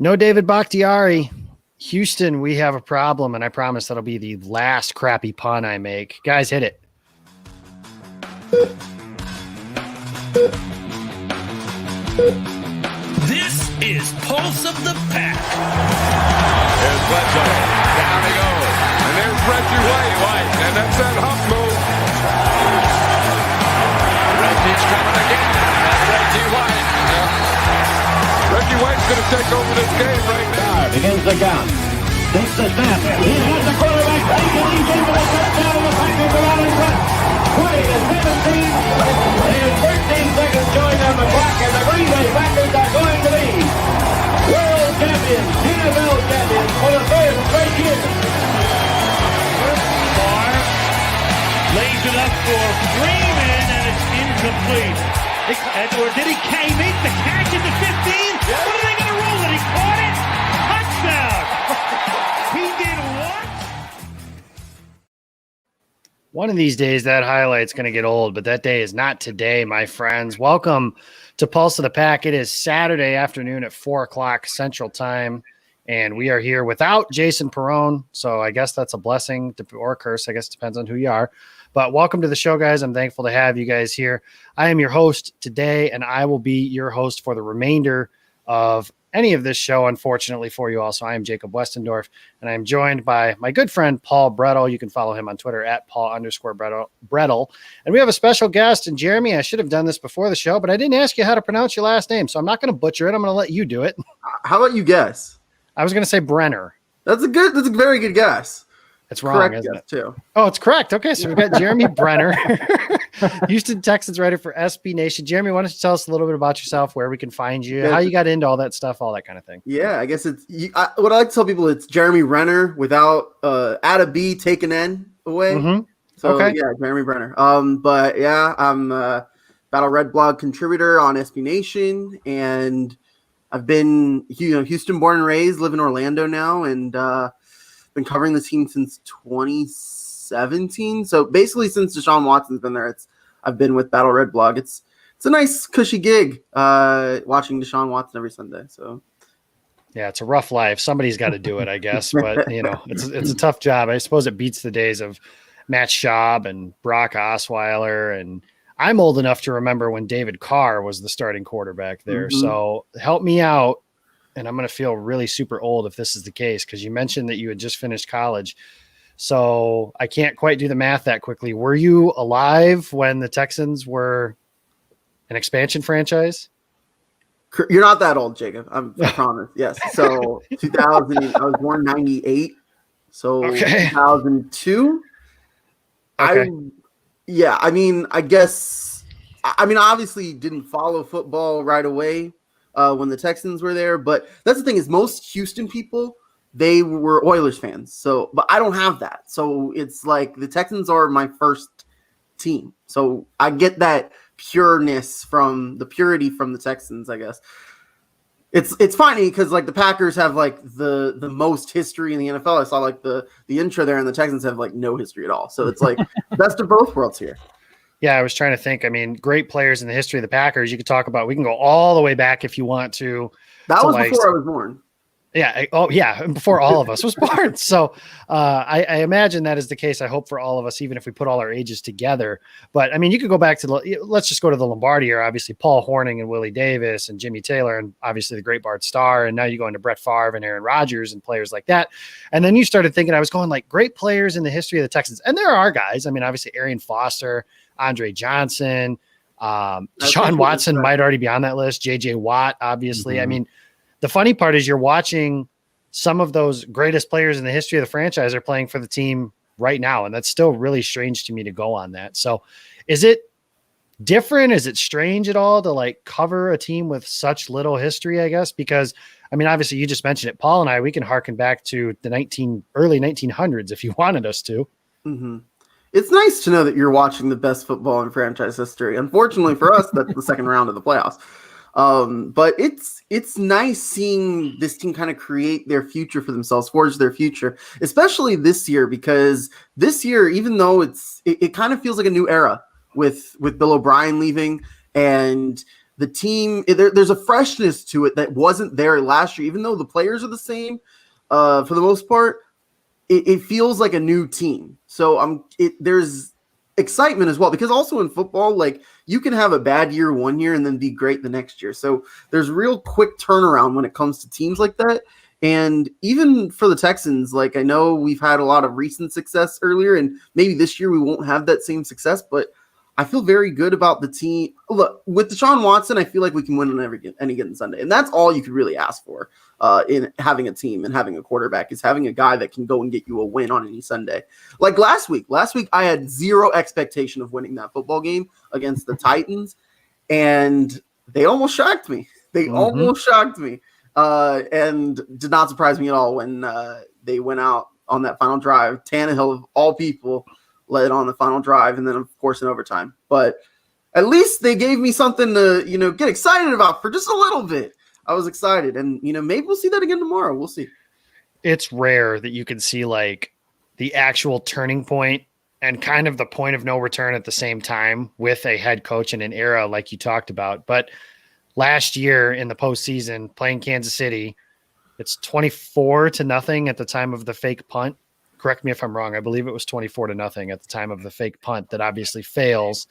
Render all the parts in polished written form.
No David Bakhtiari. Houston, we have a problem, and I promise that'll be the last crappy pun I make. Guys, hit it. This is Pulse of the Pack. There's Bledsoe. Down he goes. And there's Reggie White. And that's that hump move. Reggie's coming again. And Reggie White. Reggie White's going to take over this game right now. Begins the count. Takes the snap. He has the quarterback. He's able to touch down the Packers around in front. 20 to 17. And 13 seconds showing on the clock. And the Green Bay Packers are going to be world champions, NFL champions for the third straight year. Barr lays it up for Freeman, and it's incomplete. Or did he make the catch at the 15? What are they going to roll it? He caught it. Touchdown. He did what? One of these days, that highlight's going to get old, but that day is not today, my friends. Welcome to Pulse of the Pack. It is Saturday afternoon at 4 o'clock Central Time, and we are here without Jason Perrone, so I guess that's a blessing or a curse. I guess it depends on who you are. But welcome to the show, guys. I'm thankful to have you guys here. I am your host today, and I will be your host for the remainder of any of this show, unfortunately for you all. So I am Jacob Westendorf, and I'm joined by my good friend, Paul Brettel. You can follow him on Twitter at Paul_Brettel. And we have a special guest, and Jeremy, I should have done this before the show, but I didn't ask you how to pronounce your last name, so I'm not going to butcher it. I'm going to let you do it. How about you guess? I was going to say Brenner. That's a very good guess. It's wrong, Correct isn't guess, it? Too. Oh, it's correct. Okay, so we've got Jeremy Brenner, Houston Texans writer for SB Nation. Jeremy, why don't you tell us a little bit about yourself, where we can find you, how you got into all that stuff, all that kind of thing. Yeah, I guess it's what I like to tell people. It's Jeremy Renner without add a B, take an N away. Mm-hmm. So okay. Yeah, Jeremy Brenner. But yeah, I'm a Battle Red blog contributor on SB Nation, and I've been Houston born and raised, live in Orlando now, and been covering the team since 2017. So basically, since Deshaun Watson's been there, I've been with Battle Red blog. It's a nice cushy gig watching Deshaun Watson every Sunday. So yeah, it's a rough life. Somebody's got to do it, I guess. But it's a tough job. I suppose it beats the days of Matt Schaub and Brock Osweiler, and I'm old enough to remember when David Carr was the starting quarterback there. Mm-hmm. So help me out. And I'm going to feel really super old if this is the case, because you mentioned that you had just finished college. So I can't quite do the math that quickly. Were you alive when the Texans were an expansion franchise? You're not that old, Jacob. I promise. Yes. So 2000, I was born 98. So okay. 2002. Okay. I obviously didn't follow football right away when the Texans were there, but that's the thing is most Houston people, they were Oilers fans. So, but I don't have that. So it's like the Texans are my first team. So I get that purity from the Texans, I guess. It's funny because like the Packers have like the most history in the NFL. I saw like the intro there, and the Texans have like no history at all. So it's like best of both worlds here. Yeah, I was trying to think. I mean, great players in the history of the Packers. You could talk about. We can go all the way back if you want to. That was before I was born. Yeah. Oh, yeah. Before all of us was born. So I imagine that is the case. I hope for all of us, even if we put all our ages together. But I mean, you could go back to let's just go to the Lombardi era. Obviously, Paul Hornung and Willie Davis and Jimmy Taylor, and obviously the great Bart Starr. And now you go into Brett Favre and Aaron Rodgers and players like that. And then you started thinking, I was going like great players in the history of the Texans. And there are guys. I mean, obviously Arian Foster, Andre Johnson, Deshaun Watson might already be on that list. JJ Watt, obviously. Mm-hmm. I mean, the funny part is you're watching some of those greatest players in the history of the franchise are playing for the team right now. And that's still really strange to me to go on that. So is it different? Is it strange at all to like cover a team with such little history, I guess? Because I mean, obviously you just mentioned it, Paul and I, we can harken back to the early 1900s if you wanted us to. Mm-hmm. It's nice to know that you're watching the best football in franchise history. Unfortunately for us, that's the second round of the playoffs. But it's nice seeing this team kind of create their future for themselves, forge their future, especially this year, because this year, even though it kind of feels like a new era with Bill O'Brien leaving, and the team, there's a freshness to it that wasn't there last year, even though the players are the same for the most part. It feels like a new team. So there's excitement as well, because also in football, like you can have a bad year one year and then be great the next year. So there's real quick turnaround when it comes to teams like that. And even for the Texans, like I know we've had a lot of recent success earlier, and maybe this year we won't have that same success, but I feel very good about the team. Look, with Deshaun Watson, I feel like we can win on any given Sunday. And that's all you could really ask for in having a team and having a quarterback, is having a guy that can go and get you a win on any Sunday. Like last week I had zero expectation of winning that football game against the Titans, and they almost shocked me. Almost shocked me. And did not surprise me at all when they went out on that final drive. Tannehill, of all people, led on the final drive, and then of course in overtime. But at least they gave me something to, get excited about for just a little bit. I was excited, and maybe we'll see that again tomorrow. We'll see. It's rare that you can see like the actual turning point and kind of the point of no return at the same time with a head coach in an era like you talked about. But last year in the postseason playing Kansas City, it's 24-0 at the time of the fake punt. Correct me if I'm wrong. I believe it was 24-0 at the time of the fake punt that obviously fails,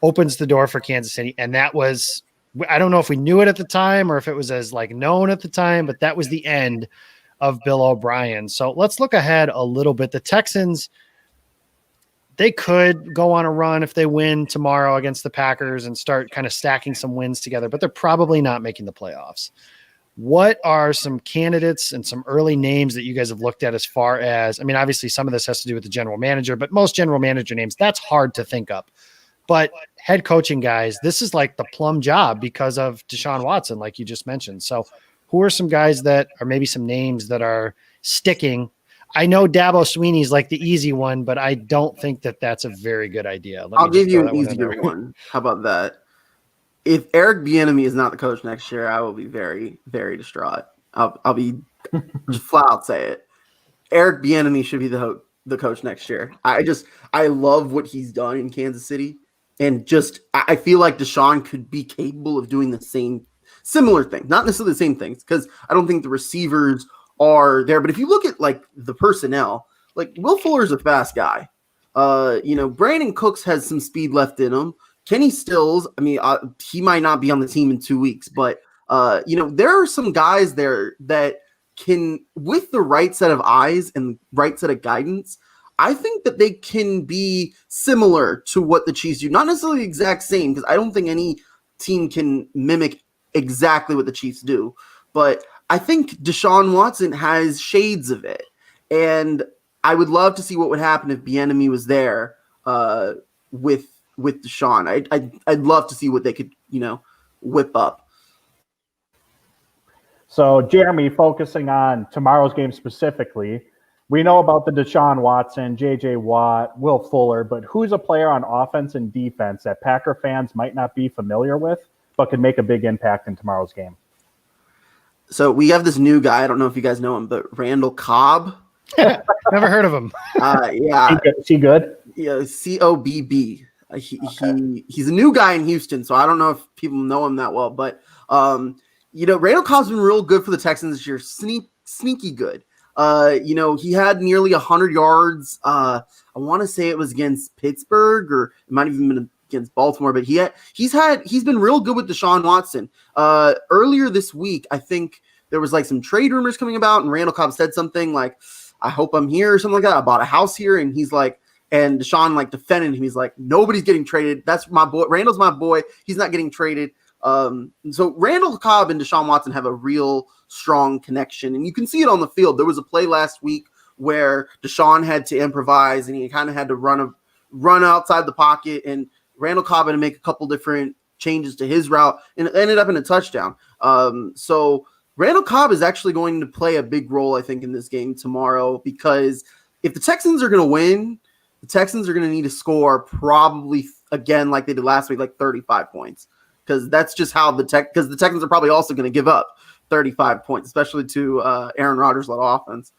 opens the door for Kansas City. And that was, I don't know if we knew it at the time or if it was as like known at the time, but that was the end of Bill O'Brien. So let's look ahead a little bit. The Texans, they could go on a run if they win tomorrow against the Packers and start kind of stacking some wins together, but they're probably not making the playoffs. What are some candidates and some early names that you guys have looked at as far as, I mean, obviously some of this has to do with the general manager, but most general manager names, that's hard to think up. But head coaching guys, this is like the plum job because of Deshaun Watson, like you just mentioned. So who are some guys that are maybe some names that are sticking? I know Dabo Sweeney's like the easy one, but I don't think that that's a very good idea. I'll give you an easier one. How about that? If Eric Bieniemy is not the coach next year, I will be very, very distraught. I'll be just flat out say it. Eric Bieniemy should be the coach next year. I love what he's done in Kansas City, and I feel like Deshaun could be capable of doing the similar thing, not necessarily the same things, because I don't think the receivers are there. But if you look at like the personnel, like Will Fuller's a fast guy. Brandon Cooks has some speed left in him. Kenny Stills, I mean, he might not be on the team in 2 weeks, but, there are some guys there that can, with the right set of eyes and right set of guidance, I think that they can be similar to what the Chiefs do. Not necessarily the exact same, because I don't think any team can mimic exactly what the Chiefs do. But I think Deshaun Watson has shades of it. And I would love to see what would happen if Bieniemy was there with Deshaun. I'd love to see what they could, whip up. So, Jeremy, focusing on tomorrow's game specifically, we know about the Deshaun Watson, J.J. Watt, Will Fuller, but who's a player on offense and defense that Packer fans might not be familiar with, but could make a big impact in tomorrow's game? So we have this new guy. I don't know if you guys know him, but Randall Cobb. Never heard of him. Yeah. Is he good? Yeah, Cobb. He's a new guy in Houston, so I don't know if people know him that well, but Randall Cobb's been real good for the Texans this year. Sneaky good. He had nearly 100 yards. I want to say it was against Pittsburgh, or it might have even been against Baltimore, but he's been real good with Deshaun Watson. Earlier this week, I think there was like some trade rumors coming about, and Randall Cobb said something like, "I hope I'm here," or something like that. I bought a house here, and he's like, and Deshaun like defended him. He's like, "Nobody's getting traded. That's my boy. Randall's my boy. He's not getting traded." So Randall Cobb and Deshaun Watson have a real strong connection, and you can see it on the field. There was a play last week where Deshaun had to improvise, and he kind of had to run outside the pocket, and Randall Cobb had to make a couple different changes to his route, and it ended up in a touchdown. So Randall Cobb is actually going to play a big role, I think, in this game tomorrow, because if the Texans are going to win, the Texans are going to need to score probably again like they did last week, like 35 points, because that's just how because the Texans are probably also going to give up 35 points, especially to Aaron Rodgers-led offense.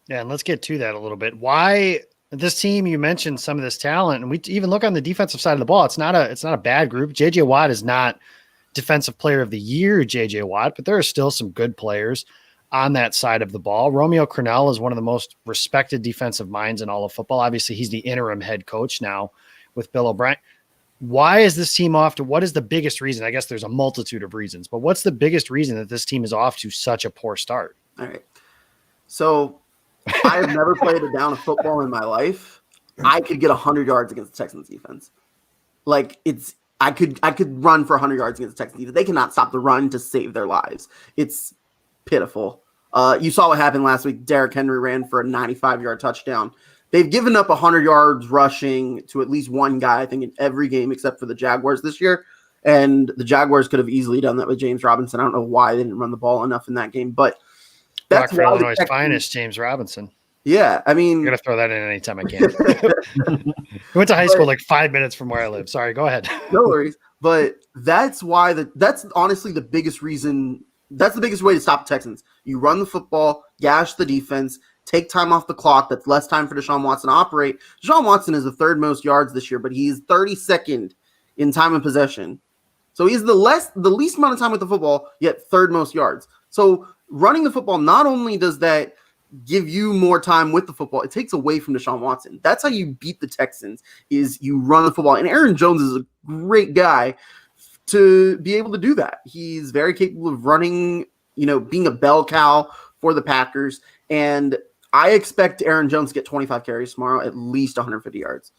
Yeah, and let's get to that a little bit. Why this team? You mentioned some of this talent, and we even look on the defensive side of the ball. It's not a bad group. J.J. Watt is not defensive player of the year, JJ Watt, but there are still some good players on that side of the ball. Romeo Crennel is one of the most respected defensive minds in all of football. Obviously, he's the interim head coach now with Bill O'Brien. Why is this team off to, what is the biggest reason? I guess there's a multitude of reasons, but what's the biggest reason that this team is off to such a poor start? All right. So I have never played a down of football in my life. I could get 100 yards against the Texans defense. Like I could run for 100 yards against the Texans defense. They cannot stop the run to save their lives. It's pitiful. You saw what happened last week. Derrick Henry ran for a 95-yard touchdown. They've given up 100 yards rushing to at least one guy, I think, in every game except for the Jaguars this year. And the Jaguars could have easily done that with James Robinson. I don't know why they didn't run the ball enough in that game, but that's for Illinois' finest, James Robinson. Yeah, I mean, I'm gonna throw that in anytime I can. We went to high school like 5 minutes from where I live. Sorry, go ahead. No worries. But that's why that's honestly the biggest reason. That's the biggest way to stop the Texans. You run the football, gash the defense, take time off the clock. That's less time for Deshaun Watson to operate. Deshaun Watson is the third most yards this year, but he's 32nd in time of possession. So he's the least amount of time with the football, yet third most yards. So running the football, not only does that give you more time with the football, it takes away from Deshaun Watson. That's how you beat the Texans, is you run the football. And Aaron Jones is a great guy to be able to do that. He's very capable of running, being a bell cow for the Packers. And I expect Aaron Jones to get 25 carries tomorrow, at least 150 yards.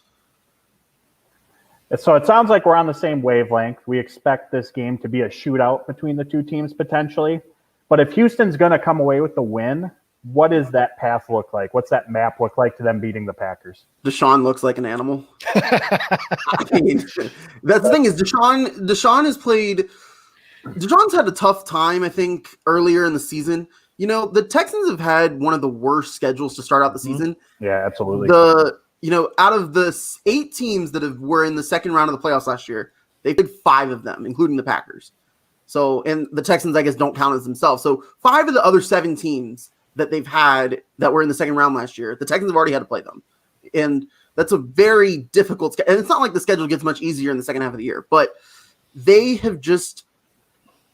So it sounds like we're on the same wavelength. We expect this game to be a shootout between the two teams potentially. But if Houston's going to come away with the win, what does that path look like? What's that map look like to them beating the Packers? Deshaun looks like an animal. I mean, that's the thing is Deshaun has played. Deshaun's had a tough time, I think, earlier in the season. The Texans have had one of the worst schedules to start out the season. Yeah, absolutely. Out of the 8 teams that were in the second round of the playoffs last year, they played 5 of them, including the Packers. So, and the Texans, I guess, don't count as themselves. So 5 of the other 7 teams that they've had that were in the second round last year, the Texans have already had to play them. And that's a very difficult schedule. And it's not like the schedule gets much easier in the second half of the year, but they have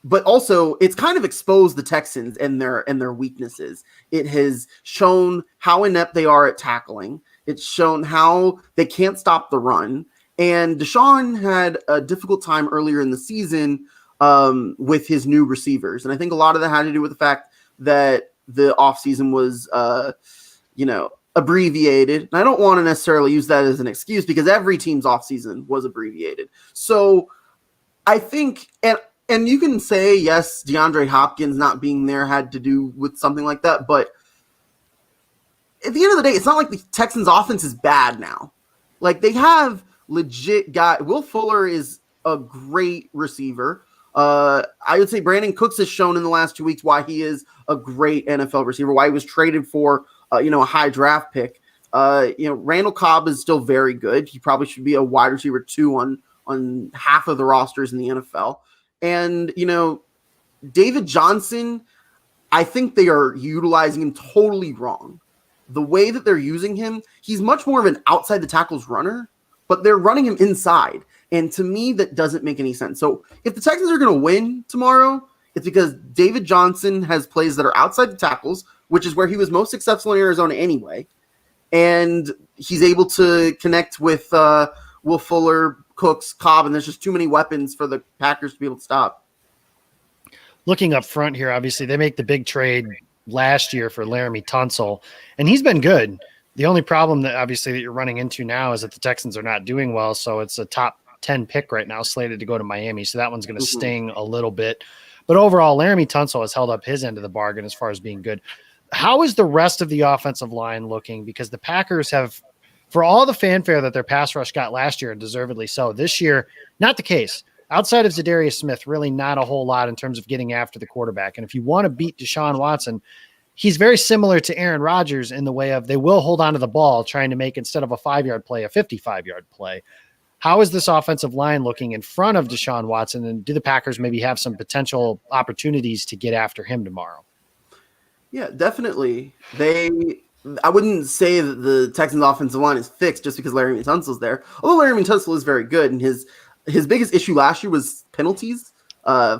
but also it's kind of exposed the Texans and their weaknesses. It has shown how inept they are at tackling. It's shown how they can't stop the run. And Deshaun had a difficult time earlier in the season with his new receivers. And I think a lot of that had to do with the fact that the offseason was, abbreviated. And I don't want to necessarily use that as an excuse because every team's offseason was abbreviated. So I think, and you can say, yes, DeAndre Hopkins not being there had to do with something like that. But at the end of the day, it's not like the Texans offense is bad now. Like they have legit guy. Will Fuller is a great receiver. I would say Brandon Cooks has shown in the last 2 weeks why he is a great NFL receiver, why he was traded for, a high draft pick. Randall Cobb is still very good. He probably should be a wide receiver 2 on half of the rosters in the NFL. And, David Johnson, I think they are utilizing him totally wrong. The way that they're using him, he's much more of an outside the tackles runner, but they're running him inside. And to me, that doesn't make any sense. So if the Texans are going to win tomorrow, it's because David Johnson has plays that are outside the tackles, which is where he was most successful in Arizona anyway. And he's able to connect with Will Fuller, Cooks, Cobb, and there's just too many weapons for the Packers to be able to stop. Looking up front here, obviously, they make the big trade last year for Laramie Tunsil, and he's been good. The only problem that you're running into now is that the Texans are not doing well, so it's a top 10 pick right now, slated to go to Miami, so that one's going to sting a little bit. But overall, Laramie Tunsil has held up his end of the bargain as far as being good. How is the rest of the offensive line looking? Because the Packers have, for all the fanfare that their pass rush got last year, and deservedly so, this year, not the case. Outside of Zadarius Smith, really not a whole lot in terms of getting after the quarterback. And if you want to beat Deshaun Watson, he's very similar to Aaron Rodgers in the way of they will hold on to the ball, trying to make, instead of a 5-yard play, a 55-yard play. How is this offensive line looking in front of Deshaun Watson? And do the Packers maybe have some potential opportunities to get after him tomorrow? Yeah, definitely. I wouldn't say that the Texans offensive line is fixed just because Laramie Tunsil's there. Although Laramie Tunsil is very good, and his biggest issue last year was penalties.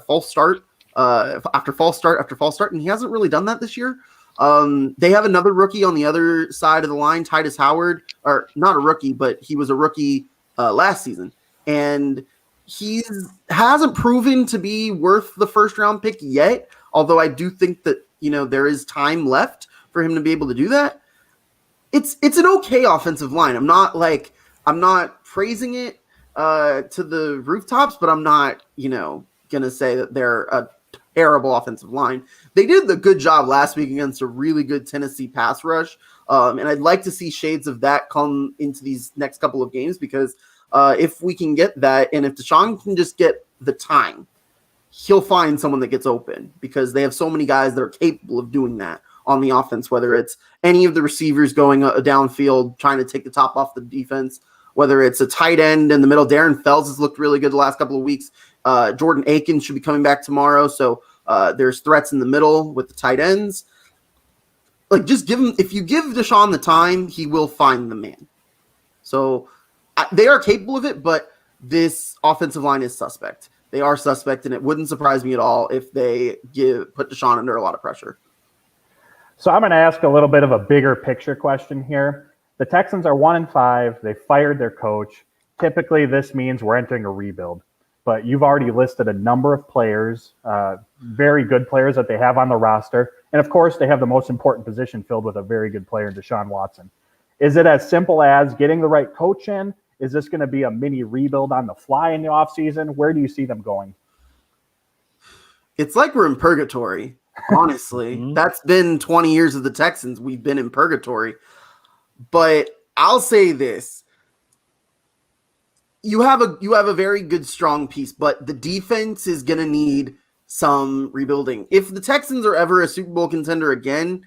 false start after false start, and he hasn't really done that this year. They have another rookie on the other side of the line, Titus Howard, or not a rookie, but he was a rookie last season, and he hasn't proven to be worth the first round pick yet. Although I do think that there is time left for him to be able to do that. It's an okay offensive line. I'm not praising it to the rooftops, but I'm not gonna say that they're a terrible offensive line. They did the good job last week against a really good Tennessee pass rush. And I'd like to see shades of that come into these next couple of games, because if we can get that, and if Deshaun can just get the time, he'll find someone that gets open, because they have so many guys that are capable of doing that on the offense, whether it's any of the receivers going downfield, trying to take the top off the defense, whether it's a tight end in the middle. Darren Fells has looked really good the last couple of weeks. Jordan Akins should be coming back tomorrow. So there's threats in the middle with the tight ends. Just if you give Deshaun the time, he will find the man. So they are capable of it, but this offensive line is suspect. They are suspect, and it wouldn't surprise me at all if they put Deshaun under a lot of pressure. So I'm going to ask a little bit of a bigger picture question here. The Texans are 1-5. They fired their coach. Typically, this means we're entering a rebuild. But you've already listed a number of players, very good players that they have on the roster. And, of course, they have the most important position filled with a very good player, Deshaun Watson. Is it as simple as getting the right coach in? Is this going to be a mini rebuild on the fly in the offseason? Where do you see them going? It's like we're in purgatory, honestly. That's been 20 years of the Texans. We've been in purgatory. But I'll say this. You have a very good, strong piece, but the defense is going to need some rebuilding. If the Texans are ever a Super Bowl contender again,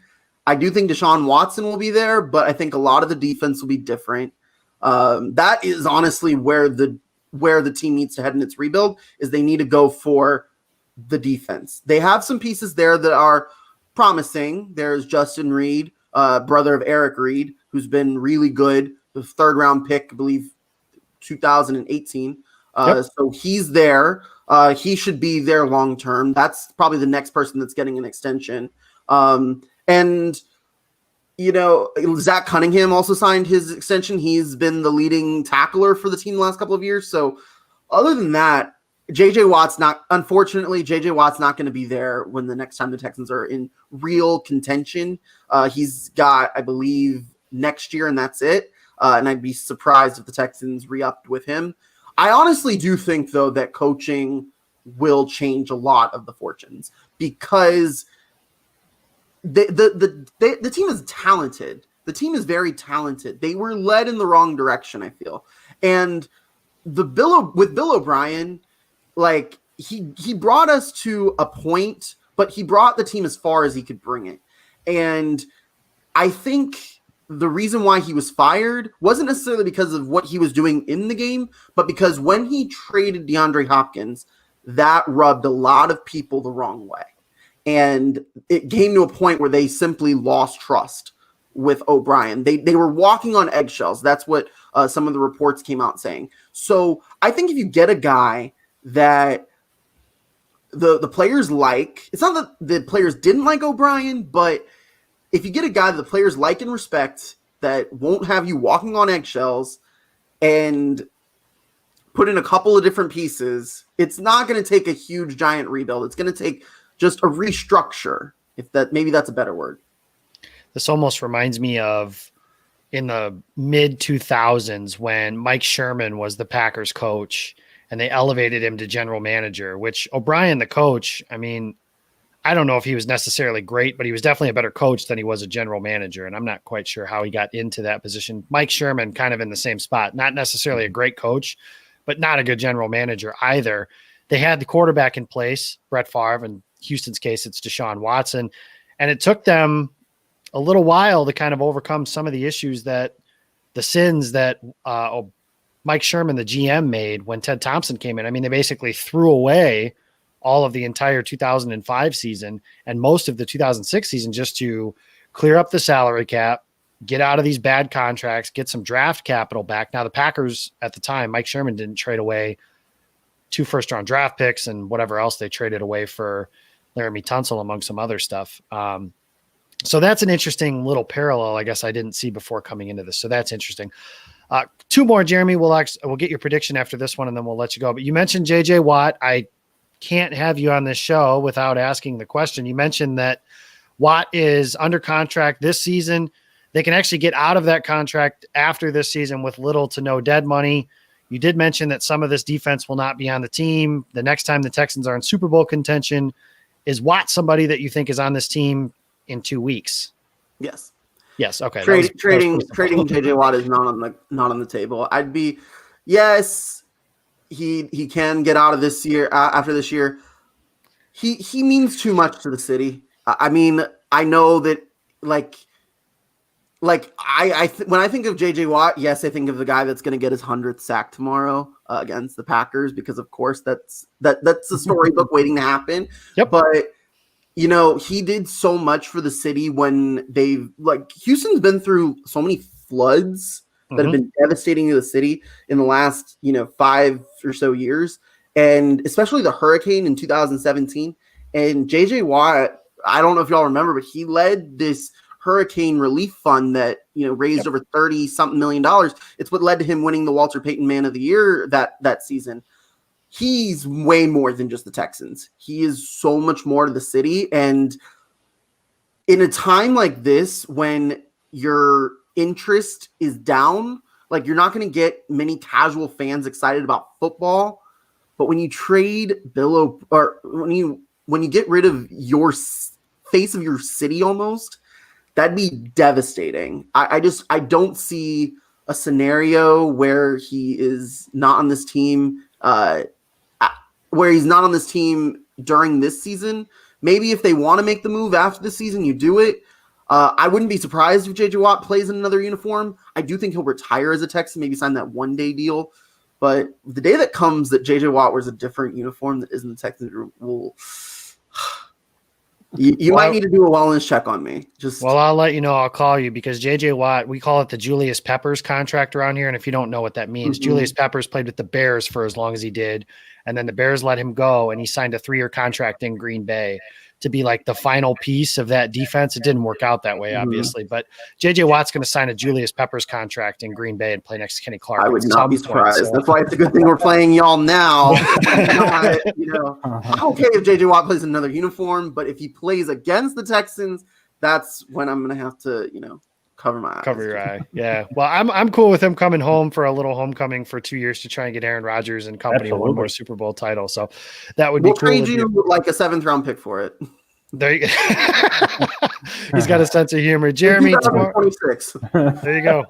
I do think Deshaun Watson will be there, but I think a lot of the defense will be different. That is honestly where the team needs to head in its rebuild, is they need to go for the defense. They have some pieces there that are promising. There's Justin Reed, brother of Eric Reed, who's been really good, the third round pick, I believe 2018. So he's there. He should be there long term. That's probably the next person that's getting an extension. And Zach Cunningham also signed his extension. He's been the leading tackler for the team the last couple of years. So other than that, unfortunately, JJ Watt's not going to be there when the next time the Texans are in real contention. He's got, I believe, next year, and that's it. And I'd be surprised if the Texans re-upped with him. I honestly do think, though, that coaching will change a lot of the fortunes, because the team is talented. The team is very talented. They were led in the wrong direction, I feel. And with Bill O'Brien, he brought us to a point, but he brought the team as far as he could bring it. And I think the reason why he was fired wasn't necessarily because of what he was doing in the game, but because when he traded DeAndre Hopkins, that rubbed a lot of people the wrong way. And it came to a point where they simply lost trust with O'Brien. They were walking on eggshells. That's what some of the reports came out saying. So I think if you get a guy that the players like, it's not that the players didn't like O'Brien, but if you get a guy that the players like and respect, that won't have you walking on eggshells, and put in a couple of different pieces, it's not going to take a huge giant rebuild. It's going to take just a restructure, maybe that's a better word. This almost reminds me of in the mid 2000s when Mike Sherman was the Packers coach and they elevated him to general manager, which O'Brien, the coach, I mean, I don't know if he was necessarily great, but he was definitely a better coach than he was a general manager. And I'm not quite sure how he got into that position. Mike Sherman kind of in the same spot, not necessarily a great coach, but not a good general manager either. They had the quarterback in place, Brett Favre, in Houston's case, it's Deshaun Watson. And it took them a little while to kind of overcome some of the issues the sins that Mike Sherman, the GM, made when Ted Thompson came in. I mean, they basically threw away all of the entire 2005 season and most of the 2006 season just to clear up the salary cap, get out of these bad contracts, get some draft capital back. Now, the Packers at the time, Mike Sherman didn't trade away 2 first-round draft picks and whatever else they traded away for Laramie Tunsil, among some other stuff. So that's an interesting little parallel, I guess I didn't see before coming into this. So that's interesting. 2 more, Jeremy. We'll get your prediction after this one, and then we'll let you go. But you mentioned J.J. Watt. I can't have you on this show without asking the question. You mentioned that Watt is under contract this season. They can actually get out of that contract after this season with little to no dead money. You did mention that some of this defense will not be on the team the next time the Texans are in Super Bowl contention. Is Watt somebody that you think is on this team in 2 weeks? Yes. Yes. Okay. Trading JJ Watt is not on the table. I'd be, yes, he can get out of this year after this year. He means too much to the city. I mean, I know that when I think of JJ Watt, yes, I think of the guy that's going to get his 100th sack tomorrow against the Packers, because of course that's a storybook waiting to happen. Yep. But he did so much for the city when Houston's been through so many floods that have been devastating to the city in the last, 5 or so years. And especially the hurricane in 2017. And JJ Watt, I don't know if y'all remember, but he led this hurricane relief fund that, raised over $30-something million. It's what led to him winning the Walter Payton Man of the Year that season. He's way more than just the Texans. He is so much more to the city. And in a time like this, when your interest is down, you're not going to get many casual fans excited about football. But when you trade when you get rid of your face of your city almost, that'd be devastating. I don't see a scenario where he is not on this team, during this season. Maybe if they want to make the move after the season, you do it. I wouldn't be surprised if JJ Watt plays in another uniform. I do think he'll retire as a Texan, maybe sign that 1-day deal. But the day that comes that JJ Watt wears a different uniform that isn't the Texans, you might need to do a wellness check on me. I'll let you know. I'll call you, because JJ Watt, we call it the Julius Peppers contract around here. And if you don't know what that means, Julius Peppers played with the Bears for as long as he did. And then the Bears let him go, and he signed a 3-year contract in Green Bay to be the final piece of that defense. It didn't work out that way, obviously. But JJ Watt's going to sign a Julius Peppers contract in Green Bay and play next to Kenny Clark. I would not be surprised. So. That's why it's a good thing we're playing y'all now. I'm okay if JJ Watt plays another uniform, but if he plays against the Texans, that's when I'm going to have to, cover my eyes. Cover your eye. Yeah. Well, I'm cool with him coming home for a little homecoming for 2 years to try and get Aaron Rodgers and company one more Super Bowl title. So that would be cool. We'll trade you a 7th round pick for it. There you go. He's got a sense of humor. Jeremy, tomorrow. 26. There you go.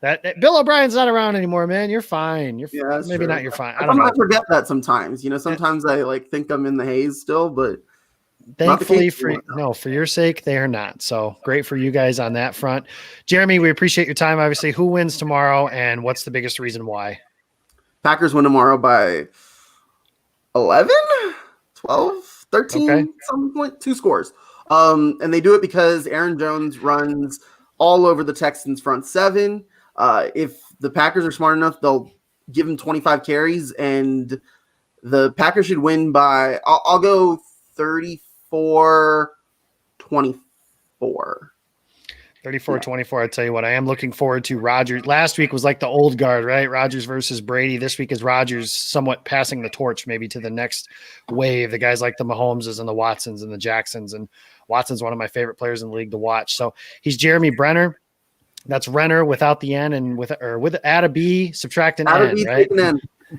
That Bill O'Brien's not around anymore, man. You're fine. Maybe true. Not. You're fine. I forget that sometimes. Sometimes I think I'm in the haze still, but thankfully for your sake, they are not. So great for you guys on that front. Jeremy, we appreciate your time. Obviously, who wins tomorrow, and what's the biggest reason why? Packers win tomorrow by 11, 12, 13, some point, 2 scores. And they do it because Aaron Jones runs all over the Texans front 7. If the Packers are smart enough, they'll give him 25 carries, and the Packers should win by, I'll go 34-24. 34-24. I tell you what, I am looking forward to Rodgers. Last week was like the old guard, right? Rodgers versus Brady. This week is Rodgers somewhat passing the torch maybe to the next wave. The guys like the Mahomeses and the Watsons and the Jacksons. And Watson's one of my favorite players in the league to watch. So he's Jeremy Brenner. That's Renner without the N and with add a B, subtract an N, right?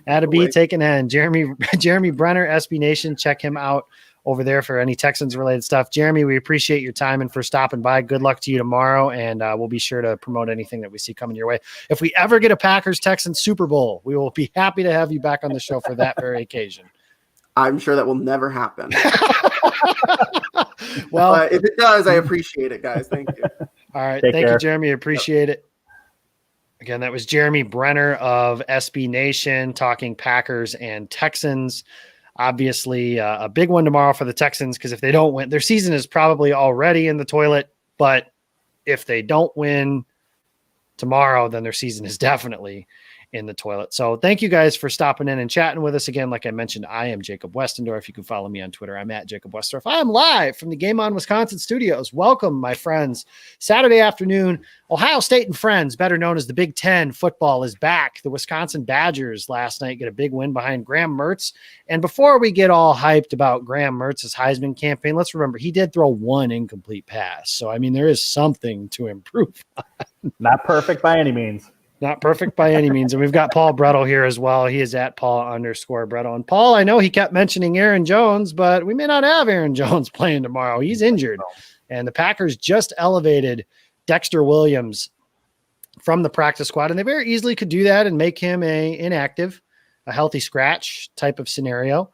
Add a B, take an N. Jeremy Brenner, SB Nation. Check him out over there for any Texans related stuff. Jeremy, we appreciate your time and for stopping by. Good luck to you tomorrow. And we'll be sure to promote anything that we see coming your way. If we ever get a Packers Texans Super Bowl, we will be happy to have you back on the show for that very occasion. I'm sure that will never happen. Well, if it does, I appreciate it, guys. Thank you. All right. Thank you, Jeremy. Appreciate it. Again, that was Jeremy Brenner of SB Nation talking Packers and Texans. Obviously, a big one tomorrow for the Texans, because if they don't win, their season is probably already in the toilet. But if they don't win tomorrow, then their season is definitely in the toilet. So thank you guys for stopping in and chatting with us again. Like I mentioned, I am Jacob Westendorf. You can follow me on Twitter. I'm at Jacob Westendorf. I am live from the Game On Wisconsin studios. Welcome, my friends. Saturday afternoon, Ohio State and friends, better known as the Big Ten, football is back. The Wisconsin Badgers last night get a big win behind Graham Mertz. And before we get all hyped about Graham Mertz's Heisman campaign, let's remember he did throw one incomplete pass. So, I mean, there is something to improve on. Not perfect by any means. Not perfect by any means. And we've got Paul Brettel here as well. He is at Paul_Brettel. And Paul, I know he kept mentioning Aaron Jones, but we may not have Aaron Jones playing tomorrow. He's injured. And the Packers just elevated Dexter Williams from the practice squad. And they very easily could do that and make him a inactive, a healthy scratch type of scenario.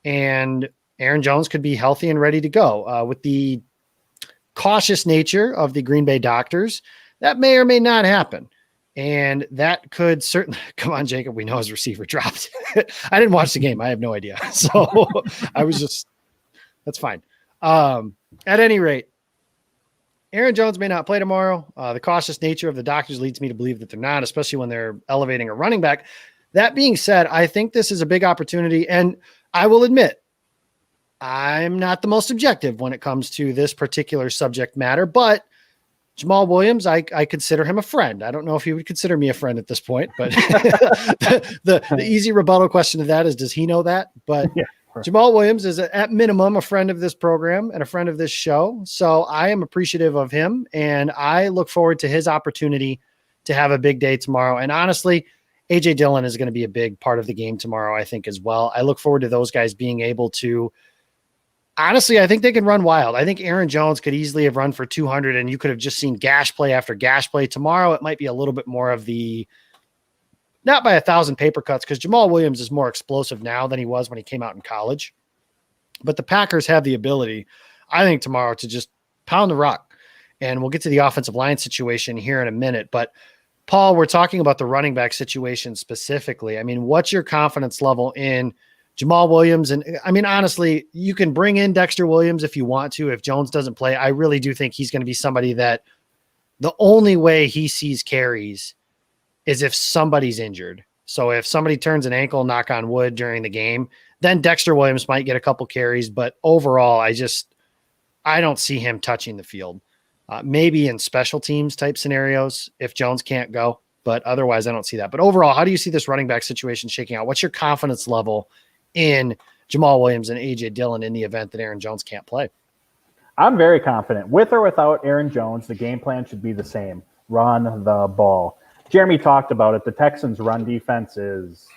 And Aaron Jones could be healthy and ready to go. With the cautious nature of the Green Bay doctors, that may or may not happen. And that could certainly come on, Jacob. We know his receiver dropped. I didn't watch the game. I have no idea. So I was just, that's fine. At any rate, Aaron Jones may not play tomorrow. The cautious nature of the doctors leads me to believe that they're not, especially when they're elevating a running back. That being said, I think this is a big opportunity. And I will admit, I'm not the most objective when it comes to this particular subject matter, but Jamal Williams, I consider him a friend. I don't know if he would consider me a friend at this point, but the easy rebuttal question to that is, does he know that? But yeah, sure. Jamal Williams is at minimum a friend of this program and a friend of this show. So I am appreciative of him, and I look forward to his opportunity to have a big day tomorrow. And honestly, AJ Dillon is going to be a big part of the game tomorrow, I think, as well. I look forward to those guys being able to. Honestly, I think they can run wild. I think Aaron Jones could easily have run for 200, and you could have just seen gash play after gash play. Tomorrow, it might be a little bit more of the, not by 1,000 paper cuts, because Jamal Williams is more explosive now than he was when he came out in college. But the Packers have the ability, I think, tomorrow to just pound the rock. And we'll get to the offensive line situation here in a minute. But, Paul, we're talking about the running back situation specifically. I mean, what's your confidence level in Jamal Williams? And I mean, honestly, you can bring in Dexter Williams if you want to. If Jones doesn't play, I really do think he's going to be somebody that the only way he sees carries is if somebody's injured. So if somebody turns an ankle, knock on wood, during the game, then Dexter Williams might get a couple carries. But overall, I don't see him touching the field. Maybe in special teams type scenarios if Jones can't go, but otherwise I don't see that. But overall, how do you see this running back situation shaking out? What's your confidence level in Jamal Williams and AJ Dillon in the event that Aaron Jones can't play? I'm very confident. With or without Aaron Jones, the game plan should be the same. Run the ball. Jeremy talked about it. The Texans' run defense is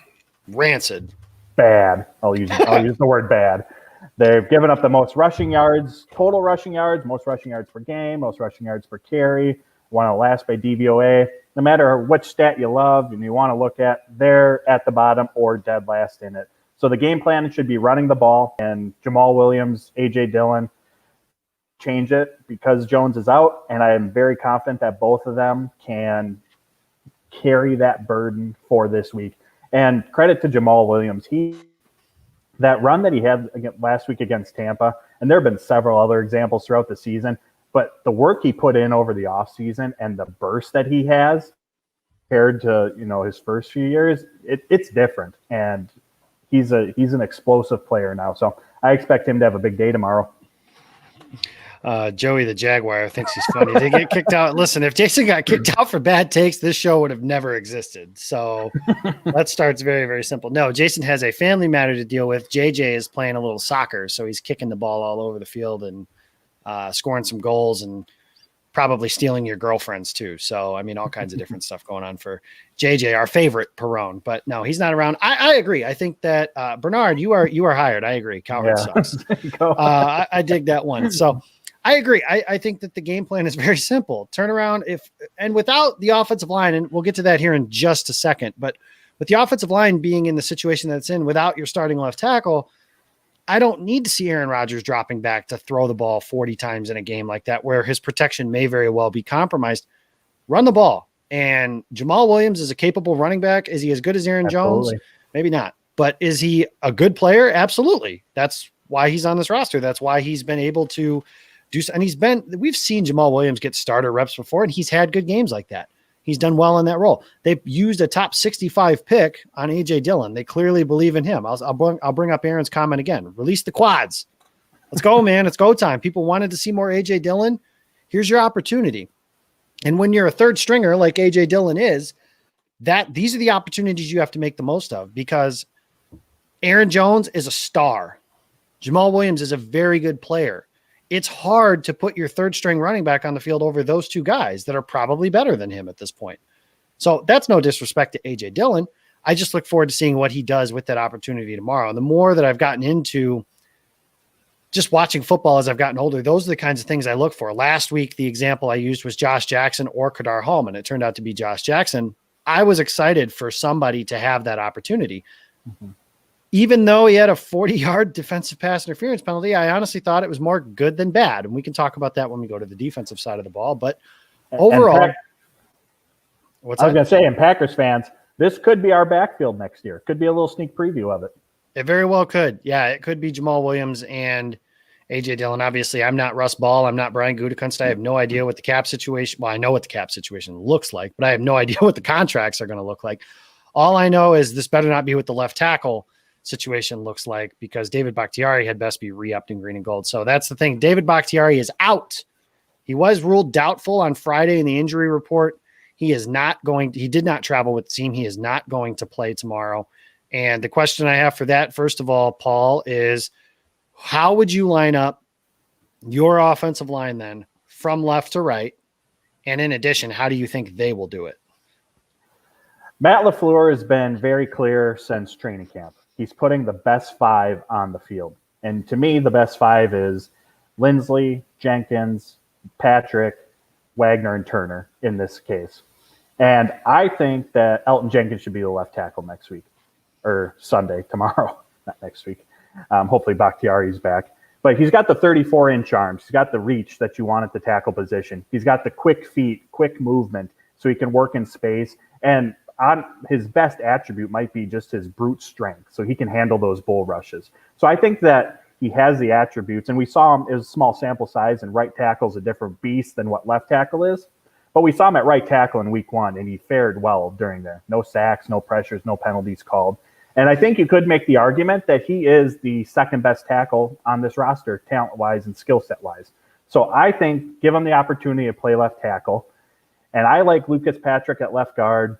rancid. Bad. I'll use the word bad. They've given up the most rushing yards, total rushing yards, most rushing yards per game, most rushing yards per carry, one of the last by DVOA. No matter which stat you love and you want to look at, they're at the bottom or dead last in it. So the game plan should be running the ball, and Jamal Williams, AJ Dillon, change it because Jones is out, and I am very confident that both of them can carry that burden for this week. And credit to Jamal Williams. That run that he had last week against Tampa, and there have been several other examples throughout the season, but the work he put in over the offseason and the burst that he has compared to his first few years, it's different. And he's an explosive player now. So I expect him to have a big day tomorrow. Joey the Jaguar thinks he's funny. They get kicked out. Listen, if Jason got kicked out for bad takes, this show would have never existed. So that starts very, very simple. No, Jason has a family matter to deal with. JJ is playing a little soccer, so he's kicking the ball all over the field and scoring some goals and probably stealing your girlfriends too. So, I mean, all kinds of different stuff going on for JJ, our favorite Perrone. But no, he's not around. I agree. I think that Bernard, you are hired. I agree. Coward sucks. I dig that one. So I agree. I think that the game plan is very simple. Turn around and without the offensive line, and we'll get to that here in just a second, but with the offensive line being in the situation that it's in without your starting left tackle, I don't need to see Aaron Rodgers dropping back to throw the ball 40 times in a game like that, where his protection may very well be compromised. Run the ball. And Jamal Williams is a capable running back. Is he as good as Aaron Jones? Maybe not. But is he a good player? Absolutely. That's why he's on this roster. That's why he's been able to do so. And we've seen Jamal Williams get starter reps before, and he's had good games like that. He's done well in that role. They used a top 65 pick on AJ Dillon. They clearly believe in him. I'll bring up Aaron's comment again. Release the quads. Let's go, man. It's go time. People wanted to see more AJ Dillon. Here's your opportunity. And when you're a third stringer like AJ Dillon is, these are the opportunities you have to make the most of, because Aaron Jones is a star. Jamal Williams is a very good player. It's hard to put your third string running back on the field over those two guys that are probably better than him at this point. So that's no disrespect to AJ Dillon. I just look forward to seeing what he does with that opportunity tomorrow. And the more that I've gotten into just watching football as I've gotten older, those are the kinds of things I look for. Last week, the example I used was Josh Jackson or Kadar Hallman. It turned out to be Josh Jackson. I was excited for somebody to have that opportunity. Mm-hmm. Even though he had a 40-yard defensive pass interference penalty, I honestly thought it was more good than bad. And we can talk about that when we go to the defensive side of the ball. But overall, I was going to say, and Packers fans, this could be our backfield next year. Could be a little sneak preview of it. It very well could. Yeah, it could be Jamal Williams and AJ Dillon. Obviously, I'm not Russ Ball. I'm not Brian Gutekunst. I have no idea what the cap situation. Well, I know what the cap situation looks like, but I have no idea what the contracts are going to look like. All I know is this better not be what the left tackle situation looks like, because David Bakhtiari had best be re-upped in green and gold. So that's the thing. David Bakhtiari is out. He was ruled doubtful on Friday in the injury report. He did not travel with the team. He is not going to play tomorrow. And the question I have for that, first of all, Paul, is how would you line up your offensive line then from left to right? And in addition, how do you think they will do it? Matt LaFleur has been very clear since training camp. He's putting the best five on the field. And to me, the best five is Lindsley, Jenkins, Patrick, Wagner, and Turner in this case. And I think that Elton Jenkins should be the left tackle next week, or Sunday, tomorrow, not next week. Hopefully Bakhtiari's back. But he's got the 34-inch arms. He's got the reach that you want at the tackle position. He's got the quick feet, quick movement, so he can work in space. And on his best attribute might be just his brute strength, so he can handle those bull rushes. So I think that he has the attributes, and we saw him as a small sample size, and right tackle is a different beast than what left tackle is. But we saw him at right tackle in week 1, and he fared well during there. No sacks, no pressures, no penalties called. And I think you could make the argument that he is the second best tackle on this roster, talent-wise and skill set-wise. So I think give him the opportunity to play left tackle. And I like Lucas Patrick at left guard,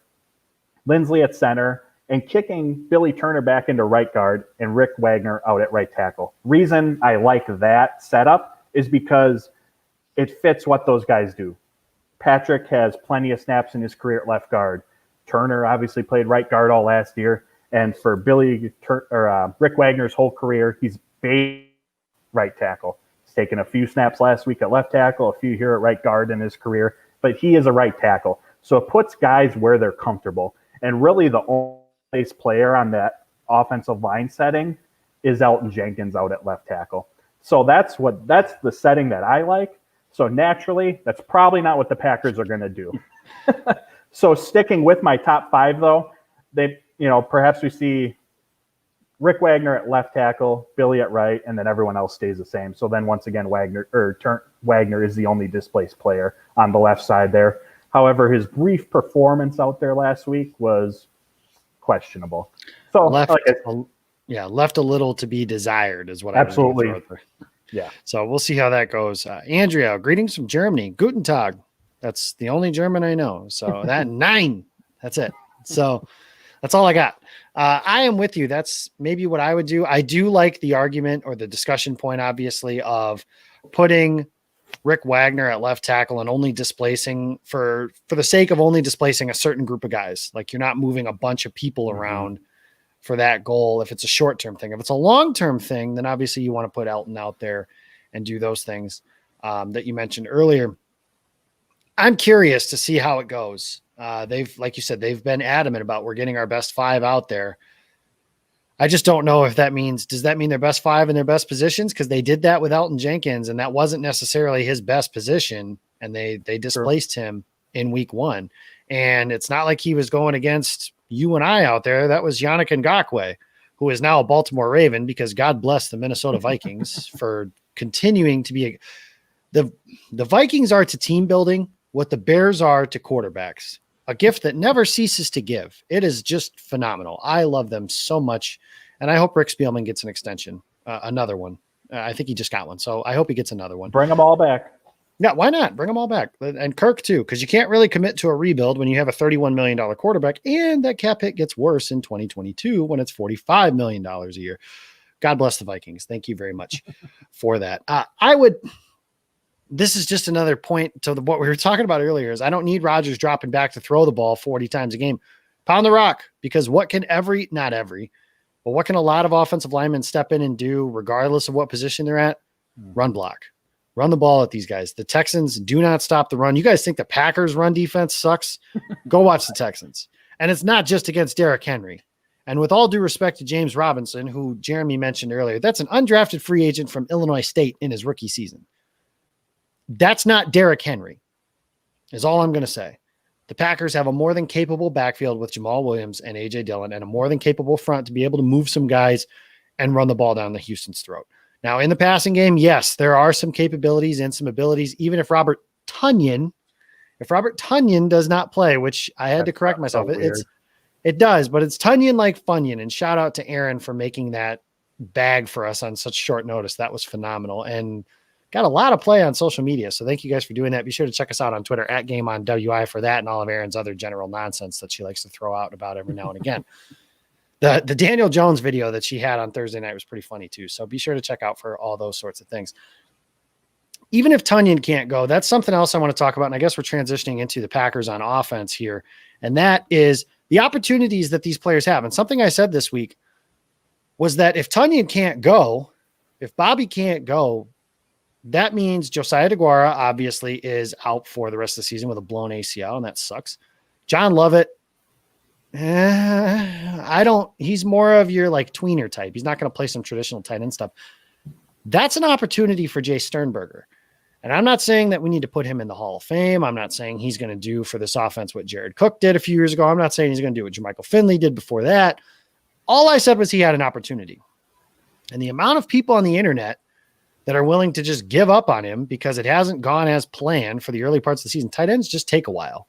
Lindsley at center, and kicking Billy Turner back into right guard and Rick Wagner out at right tackle. Reason I like that setup is because it fits what those guys do. Patrick has plenty of snaps in his career at left guard. Turner obviously played right guard all last year. And for Rick Wagner's whole career, he's big right tackle. He's taken a few snaps last week at left tackle, a few here at right guard in his career, but he is a right tackle. So it puts guys where they're comfortable. And really the only place player on that offensive line setting is Elton Jenkins out at left tackle. So that's the setting that I like. So naturally, that's probably not what the Packers are going to do. So sticking with my top five, though, perhaps we see Rick Wagner at left tackle, Billy at right, and then everyone else stays the same. So then once again, Wagner is the only displaced player on the left side there. However, his brief performance out there last week was questionable. So left a little to be desired is what absolutely. I was going to throw. Yeah. So we'll see how that goes. Andrea, greetings from Germany. Guten Tag. That's the only German I know. So that 9, that's it. So that's all I got. I am with you. That's maybe what I would do. I do like the argument or the discussion point, obviously, of putting Rick Wagner at left tackle and only displacing for the sake of only displacing a certain group of guys. Like you're not moving a bunch of people around for that goal. If it's a short-term thing, if it's a long-term thing, then obviously you want to put Elton out there and do those things that you mentioned earlier. I'm curious to see how it goes. Like you said, they've been adamant about we're getting our best 5 out there. I just don't know if does that mean their best 5 in their best positions? Because they did that with Elton Jenkins, and that wasn't necessarily his best position, and they displaced him in week 1. And it's not like he was going against you and I out there. That was Yannick Ngakoue, who is now a Baltimore Raven, because God bless the Minnesota Vikings for continuing to be the Vikings are to team building what the Bears are to quarterbacks. a gift that never ceases to give. It is just phenomenal. I love them so much. And I hope Rick Spielman gets an extension, another one. I think he just got one. So I hope he gets another one. Bring them all back. Yeah, why not? Bring them all back. And Kirk, too, because you can't really commit to a rebuild when you have a $31 million quarterback, and that cap hit gets worse in 2022 when it's $45 million a year. God bless the Vikings. Thank you very much for that. This is just another point to what we were talking about earlier is I don't need Rodgers dropping back to throw the ball 40 times a game. Pound the rock, because what can what can a lot of offensive linemen step in and do regardless of what position they're at? Run block. Run the ball at these guys. The Texans do not stop the run. You guys think the Packers' run defense sucks? Go watch the Texans. And it's not just against Derrick Henry. And with all due respect to James Robinson, who Jeremy mentioned earlier, that's an undrafted free agent from Illinois State in his rookie season. That's not Derrick Henry, is all I'm going to say. The Packers have a more than capable backfield with Jamal Williams and A.J. Dillon and a more than capable front to be able to move some guys and run the ball down the Houston's throat. Now, in the passing game, yes, there are some capabilities and some abilities, even if Robert Tonyan does not play, which I had to correct myself. It does, but it's Tonyan like Funyan. And shout out to Aaron for making that bag for us on such short notice. That was phenomenal and got a lot of play on social media. So thank you guys for doing that. Be sure to check us out on Twitter at GameOnWI for that and all of Aaron's other general nonsense that she likes to throw out about every now and again. The Daniel Jones video that she had on Thursday night was pretty funny too. So be sure to check out for all those sorts of things. Even if Tonyan can't go, that's something else I want to talk about. And I guess we're transitioning into the Packers on offense here. And that is the opportunities that these players have. And something I said this week was that if Tonyan can't go, if Bobby can't go, that means Josiah DeGuara obviously is out for the rest of the season with a blown ACL, and that sucks. John Lovett, he's more of your like tweener type. He's not going to play some traditional tight end stuff. That's an opportunity for Jay Sternberger. And I'm not saying that we need to put him in the Hall of Fame. I'm not saying he's going to do for this offense what Jared Cook did a few years ago. I'm not saying he's going to do what Jermichael Finley did before that. All I said was he had an opportunity. And the amount of people on the internet that are willing to just give up on him because it hasn't gone as planned for the early parts of the season. Tight ends just take a while.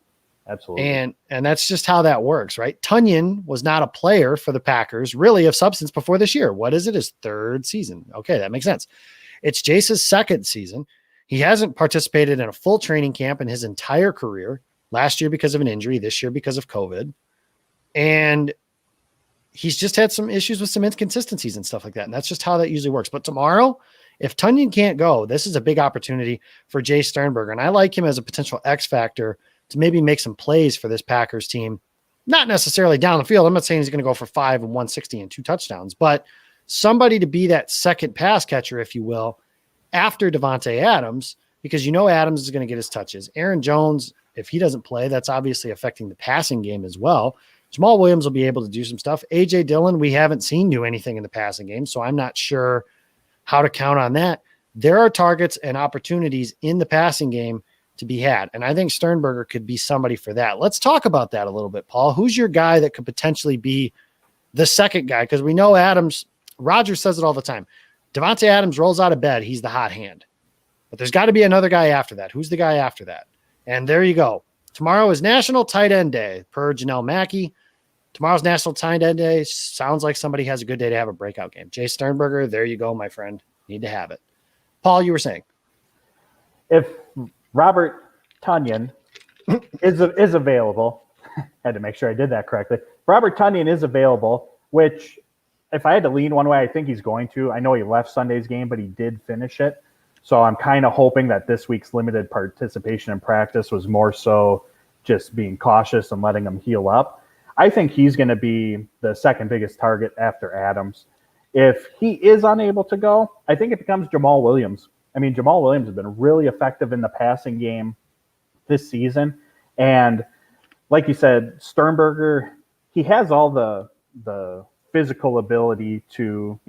Absolutely. And that's just how that works, right? Tonyan was not a player for the Packers really of substance before this year. What is it? His third season. Okay, that makes sense. It's Jace's second season. He hasn't participated in a full training camp in his entire career. Last year because of an injury, this year because of COVID. And he's just had some issues with some inconsistencies and stuff like that. And that's just how that usually works. But tomorrow, if Tonyan can't go, this is a big opportunity for Jay Sternberger. And I like him as a potential X factor to maybe make some plays for this Packers team. Not necessarily down the field. I'm not saying he's going to go for 5 and 160 and 2 touchdowns, but somebody to be that second pass catcher, if you will, after Devontae Adams, because you know Adams is going to get his touches. Aaron Jones, if he doesn't play, that's obviously affecting the passing game as well. Jamal Williams will be able to do some stuff. A.J. Dillon, we haven't seen do anything in the passing game, so I'm not sure how to count on that. There are targets and opportunities in the passing game to be had, and I think Sternberger could be somebody for that. Let's talk about that a little bit, Paul. Who's your guy that could potentially be the second guy? Because we know Adams, Rodgers says it all the time. Devontae Adams rolls out of bed, he's the hot hand. But there's got to be another guy after that. Who's the guy after that? And there you go. Tomorrow is National Tight End Day, per Janelle Mackey. Tomorrow's National Tight End Day. Sounds like somebody has a good day to have a breakout game. Jay Sternberger, there you go, my friend. Need to have it. Paul, you were saying? If Robert Tonyan is available, had to make sure I did that correctly. Robert Tonyan is available, which if I had to lean one way, I think he's going to. I know he left Sunday's game, but he did finish it. So I'm kind of hoping that this week's limited participation in practice was more so just being cautious and letting him heal up. I think he's going to be the second biggest target after Adams. If he is unable to go, I think it becomes Jamal Williams. I mean, Jamal Williams has been really effective in the passing game this season. And like you said, Sternberger, he has all the physical ability to,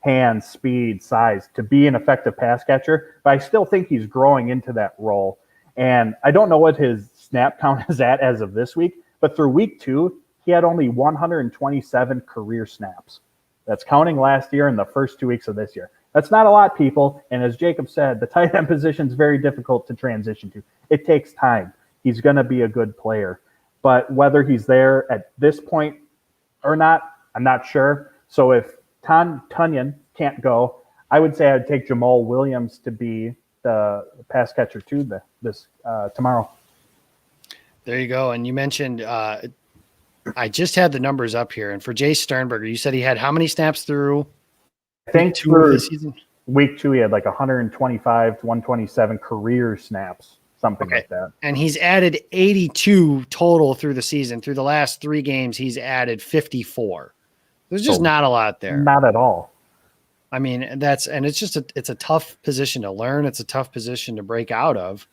hands, speed, size, to be an effective pass catcher. But I still think he's growing into that role. And I don't know what his snap count is at as of this week, but through week 2, he had only 127 career snaps. That's counting last year and the first 2 weeks of this year. That's not a lot, people. And as Jacob said, the tight end position is very difficult to transition to. It takes time. He's going to be a good player. but whether he's there at this point or not, I'm not sure. So if Tunyon can't go, I would say I'd take Jamal Williams to be the pass catcher too this tomorrow. There you go. And you mentioned, I just had the numbers up here. And for Jay Sternberger, you said he had how many snaps through? I think two of the season? Week 2, he had like 125 to 127 career snaps, something like that. And he's added 82 total through the season. Through the last 3 games, he's added 54. There's just not a lot there. Not at all. I mean, it's a tough position to learn. It's a tough position to break out of.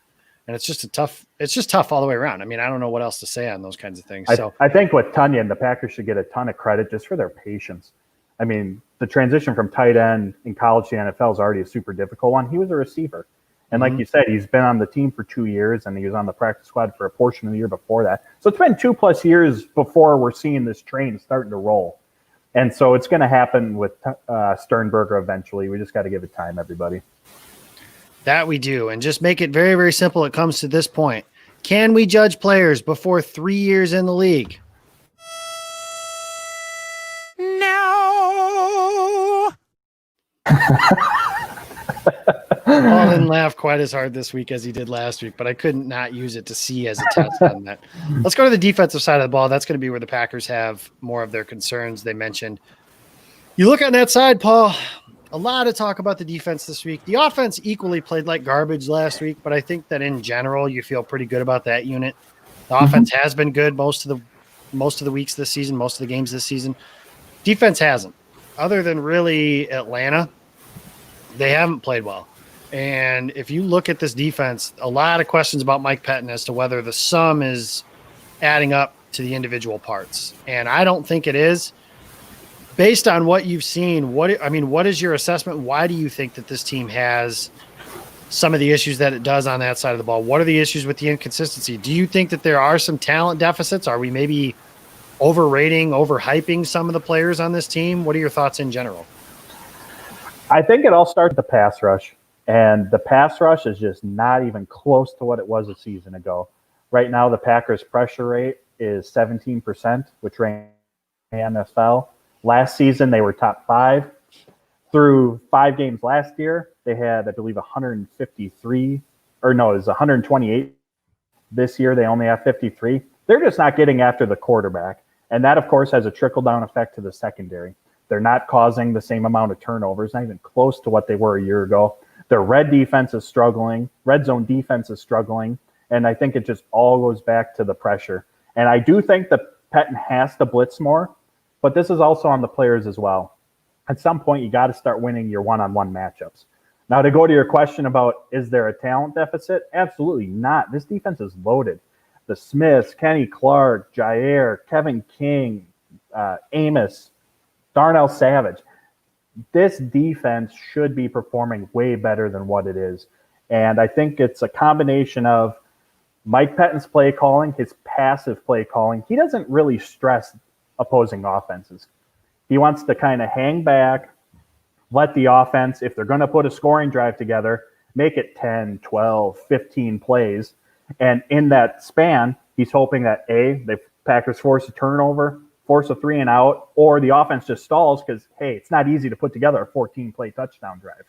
And it's just tough all the way around. I mean, I don't know what else to say on those kinds of things. I think with Tunyon, the Packers should get a ton of credit just for their patience. I mean, the transition from tight end in college to NFL is already a super difficult one. He was a receiver. And like you said, he's been on the team for 2 years, and he was on the practice squad for a portion of the year before that. So it's been 2+ years before we're seeing this train starting to roll. And so it's going to happen with Sternberger eventually. We just got to give it time, everybody. That we do. And just make it very, very simple. It comes to this point. Can we judge players before 3 years in the league? No. Paul didn't laugh quite as hard this week as he did last week, but I couldn't not use it to see as a test on that. Let's go to the defensive side of the ball. That's going to be where the Packers have more of their concerns. They mentioned. You look on that side, Paul, a lot of talk about the defense this week. The offense equally played like garbage last week, but I think that in general, you feel pretty good about that unit. The offense has been good most of the weeks this season, most of the games this season. Defense hasn't. Other than really Atlanta, they haven't played well. And if you look at this defense, a lot of questions about Mike Pettin as to whether the sum is adding up to the individual parts. And I don't think it is. Based on what you've seen, what is your assessment? Why do you think that this team has some of the issues that it does on that side of the ball? What are the issues with the inconsistency? Do you think that there are some talent deficits? Are we maybe overhyping some of the players on this team? What are your thoughts in general? I think it all starts with the pass rush. And the pass rush is just not even close to what it was a season ago. Right now, the Packers' pressure rate is 17%, which ranks in the NFL. Last season, they were top 5. Through 5 games last year, they had, I believe, 153. Or no, it was 128. This year, they only have 53. They're just not getting after the quarterback. And that, of course, has a trickle-down effect to the secondary. They're not causing the same amount of turnovers, not even close to what they were a year ago. Their red defense is struggling. Red zone defense is struggling. And I think it just all goes back to the pressure. And I do think that Pettin has to blitz more, but this is also on the players as well. At some point, you got to start winning your one-on-one matchups. Now, to go to your question about is there a talent deficit? Absolutely not. This defense is loaded. The Smiths, Kenny Clark, Jair, Kevin King, Amos, Darnell Savage. This defense should be performing way better than what it is. And I think it's a combination of Mike Pettin's play calling, his passive play calling. He doesn't really stress opposing offenses. He wants to kind of hang back, let the offense, if they're going to put a scoring drive together, make it 10, 12, 15 plays. And in that span, he's hoping that the Packers force a turnover, force a 3 and out, or the offense just stalls because, hey, it's not easy to put together a 14-play touchdown drive.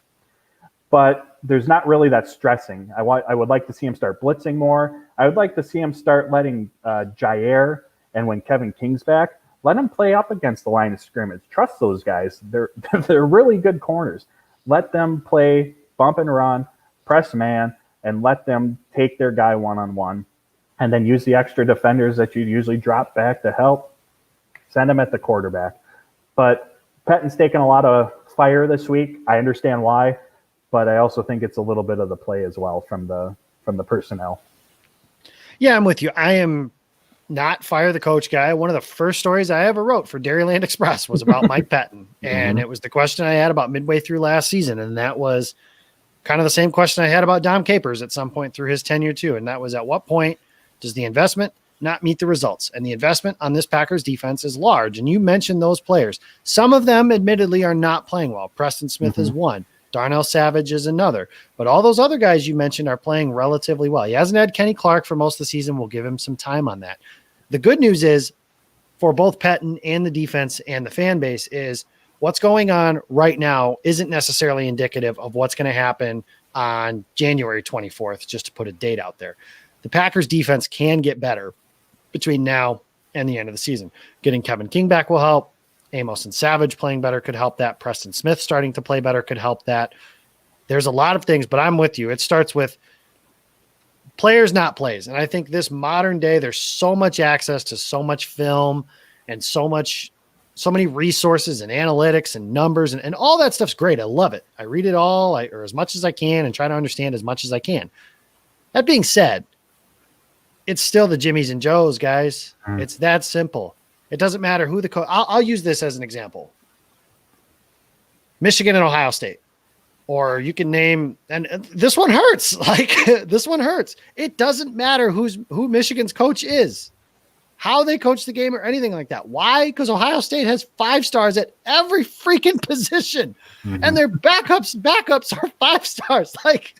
But there's not really that stressing. I would like to see him start blitzing more. I would like to see him start letting Jair, and when Kevin King's back, let him play up against the line of scrimmage. Trust those guys. They're really good corners. Let them play bump and run, press man, and let them take their guy one-on-one. And then use the extra defenders that you usually drop back to help. Send them at the quarterback. But Pettin's taken a lot of fire this week. I understand why, but I also think it's a little bit of the play as well from the personnel. Yeah, I'm with you. I am not fire the coach guy. One of the first stories I ever wrote for Dairyland Express was about Mike Pettin. And it was the question I had about midway through last season. And that was kind of the same question I had about Dom Capers at some point through his tenure too. And that was, at what point does the investment not meet the results? And the investment on this Packers defense is large. And you mentioned those players. Some of them admittedly are not playing well. Preston Smith is one. Darnell Savage is another. But all those other guys you mentioned are playing relatively well. He hasn't had Kenny Clark for most of the season. We'll give him some time on that. The good news is for both Pettin and the defense and the fan base is what's going on right now isn't necessarily indicative of what's going to happen on January 24th, just to put a date out there. The Packers defense can get better between now and the end of the season. Getting Kevin King back will help. Amos and Savage playing better could help that. Preston Smith starting to play better could help that. There's a lot of things, but I'm with you. It starts with players, not plays. And I think this modern day, there's so much access to so much film and so many resources and analytics and numbers and all that stuff's great. I love it. I read it all or as much as I can and try to understand as much as I can. That being said, it's still the Jimmies and Joes, guys. It's that simple. It doesn't matter who the coach. I'll use this as an example. Michigan and Ohio State. Or you can name, and this one hurts. Like this one hurts. It doesn't matter who Michigan's coach is, how they coach the game or anything like that. Why? Because Ohio State has 5 stars at every freaking position, and their backups are 5 stars. Like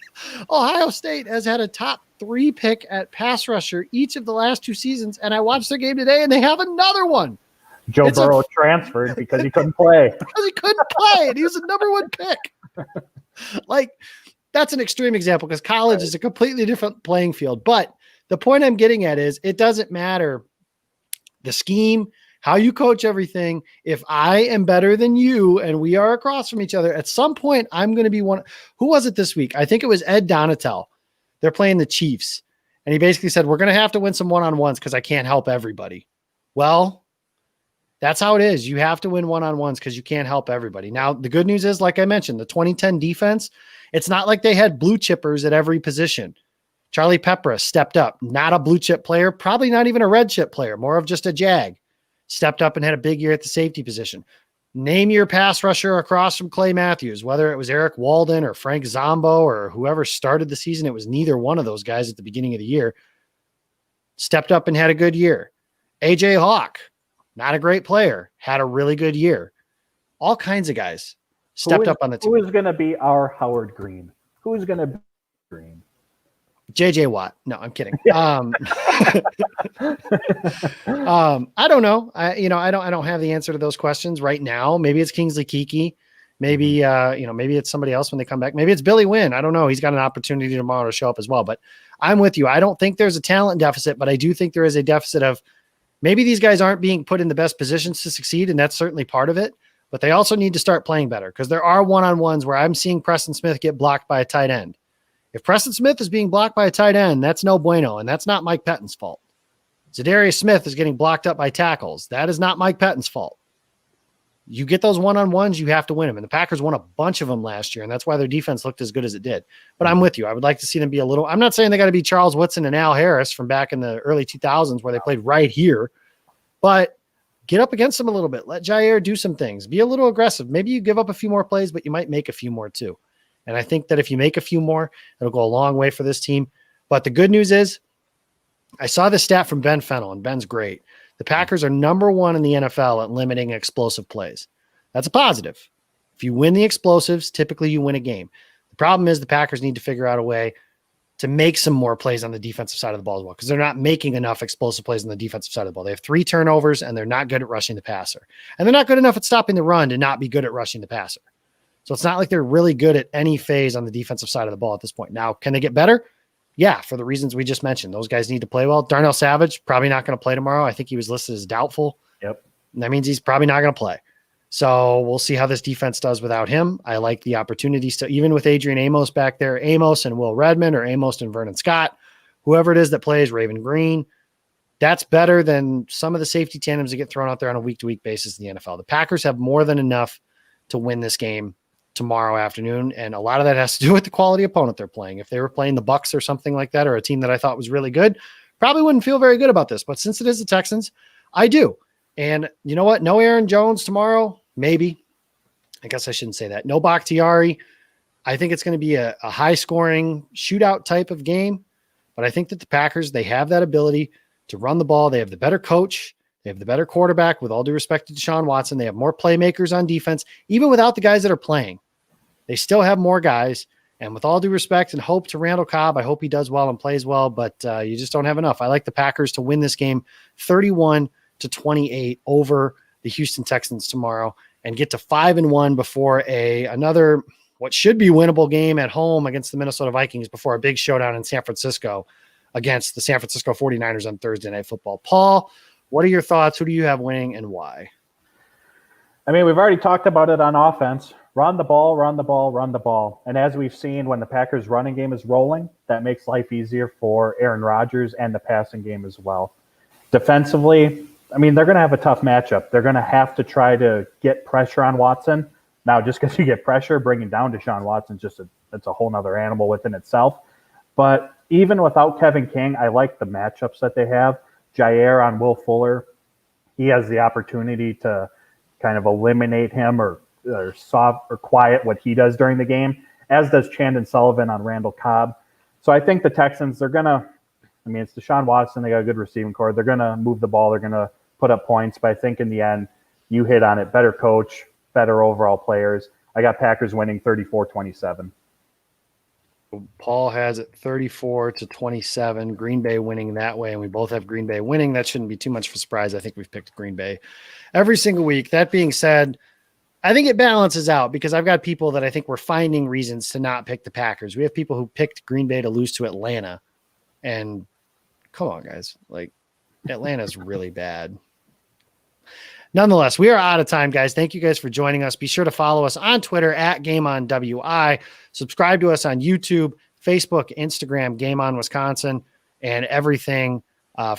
Ohio State has had a top 3 pick at pass rusher each of the last 2 seasons, and I watched their game today, and they have another one. Joe Burrow transferred because he couldn't play. Because he couldn't play, and he was the number 1 pick. Like, that's an extreme example because college is a completely different playing field. But the point I'm getting at is it doesn't matter the scheme, how you coach everything. If I am better than you and we are across from each other, at some point I'm going to be one. Who was it this week? I think it was Ed Donatel. They're playing the Chiefs. And he basically said, we're going to have to win some one-on-ones because I can't help everybody. Well, that's how it is. You have to win one-on-ones because you can't help everybody. Now, the good news is, like I mentioned, the 2010 defense, it's not like they had blue chippers at every position. Charlie Peppera stepped up, not a blue chip player, probably not even a red chip player, more of just a jag. Stepped up and had a big year at the safety position. Name your pass rusher across from Clay Matthews, whether it was Eric Walden or Frank Zombo or whoever started the season. It was neither one of those guys at the beginning of the year. Stepped up and had a good year. AJ Hawk, not a great player, had a really good year. All kinds of guys stepped up on the team. Who is going to be our Howard Green? Who is going to be Green? JJ Watt. No, I'm kidding. I don't know. I don't have the answer to those questions right now. Maybe it's Kingsley Keke. Maybe, maybe it's somebody else when they come back. Maybe it's Billy Wynn. I don't know. He's got an opportunity tomorrow to show up as well, but I'm with you. I don't think there's a talent deficit, but I do think there is a deficit of maybe these guys aren't being put in the best positions to succeed. And that's certainly part of it, but they also need to start playing better because there are one-on-ones where I'm seeing Preston Smith get blocked by a tight end. If Preston Smith is being blocked by a tight end, that's no bueno, and that's not Mike Pettin's fault. Zadarius Smith is getting blocked up by tackles. That is not Mike Pettin's fault. You get those one-on-ones, you have to win them. And the Packers won a bunch of them last year, and that's why their defense looked as good as it did. But I'm with you. I would like to see them be a little – I'm not saying they got to be Charles Woodson and Al Harris from back in the early 2000s where they played right here, but get up against them a little bit. Let Jair do some things. Be a little aggressive. Maybe you give up a few more plays, but you might make a few more too. And I think that if you make a few more, it'll go a long way for this team. But the good news is I saw this stat from Ben Fennell, and Ben's great. The Packers are number 1 in the NFL at limiting explosive plays. That's a positive. If you win the explosives, typically you win a game. The problem is the Packers need to figure out a way to make some more plays on the defensive side of the ball as well, because they're not making enough explosive plays on the defensive side of the ball. They have 3 turnovers, and they're not good at rushing the passer. And they're not good enough at stopping the run to not be good at rushing the passer. So it's not like they're really good at any phase on the defensive side of the ball at this point. Now, can they get better? Yeah, for the reasons we just mentioned. Those guys need to play well. Darnell Savage, probably not going to play tomorrow. I think he was listed as doubtful. Yep. And that means he's probably not going to play. So we'll see how this defense does without him. I like the opportunities to, even with Adrian Amos back there, Amos and Will Redmond or Amos and Vernon Scott, whoever it is that plays, Raven Green, that's better than some of the safety tandems that get thrown out there on a week-to-week basis in the NFL. The Packers have more than enough to win this game tomorrow afternoon, and a lot of that has to do with the quality opponent they're playing. If they were playing the Bucs or something like that, or a team that I thought was really good, probably wouldn't feel very good about this. But since it is the Texans, I do. And you know what? No Aaron Jones tomorrow, maybe. I guess I shouldn't say that. No Bakhtiari. I think it's going to be a high-scoring shootout type of game. But I think that the Packers, they have that ability to run the ball. They have the better coach. They have the better quarterback, with all due respect to Deshaun Watson. They have more playmakers on defense, even without the guys that are playing. They still have more guys, And with all due respect and hope to Randall Cobb, I hope he does well and plays well, but you just don't have enough. I like the Packers to win this game 31-28 over the Houston Texans tomorrow and get to 5-1 before another what should be winnable game at home against the Minnesota Vikings before a big showdown in San Francisco against the San Francisco 49ers on Thursday Night Football. Paul, what are your thoughts? Who do you have winning and why? I mean, we've already talked about it on offense. Run the ball, run the ball, run the ball. And as we've seen, when the Packers' running game is rolling, that makes life easier for Aaron Rodgers and the passing game as well. Defensively, I mean, they're going to have a tough matchup. They're going to have to try to get pressure on Watson. Now, just because you get pressure, bringing down Deshaun Watson, it's a whole nother animal within itself. But even without Kevin King, I like the matchups that they have. Jair on Will Fuller, he has the opportunity to kind of eliminate him or quiet what he does during the game, as does Chandon Sullivan on Randall Cobb. So I think the Texans, it's Deshaun Watson. They got a good receiving core. They're going to move the ball. They're going to put up points. But I think in the end, you hit on it. Better coach, better overall players. I got Packers winning 34-27. Paul has it 34-27. Green Bay winning that way, and we both have Green Bay winning. That shouldn't be too much of a surprise. I think we've picked Green Bay every single week. That being said, I think it balances out because I've got people that I think we're finding reasons to not pick the Packers. We have people who picked Green Bay to lose to Atlanta, and come on, guys. Like, Atlanta's really bad. Nonetheless, we are out of time, guys. Thank you guys for joining us. Be sure to follow us on Twitter at GameOnWI. Subscribe to us on YouTube, Facebook, Instagram, Game On Wisconsin, and everything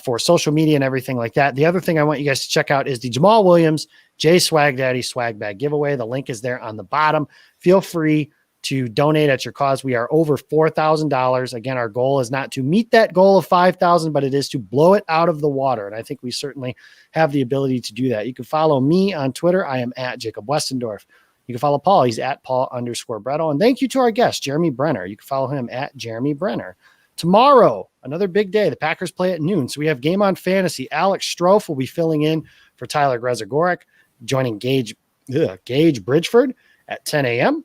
for social media and everything like that. The other thing I want you guys to check out is the Jamal Williams J Swag Daddy Swag Bag giveaway. The link is there on the bottom. Feel free to donate at your cause. We are over $4,000. Again, our goal is not to meet that goal of 5,000, but it is to blow it out of the water. And I think we certainly have the ability to do that. You can follow me on Twitter. I am at Jacob Westendorf. You can follow Paul. He's at Paul_Bretto. And thank you to our guest, Jeremy Brenner. You can follow him at Jeremy Brenner. Tomorrow, another big day. The Packers play at noon. So we have Game On Fantasy. Alex Strofe will be filling in for Tyler Grezagorek, joining Gage Bridgeford at 10 a.m.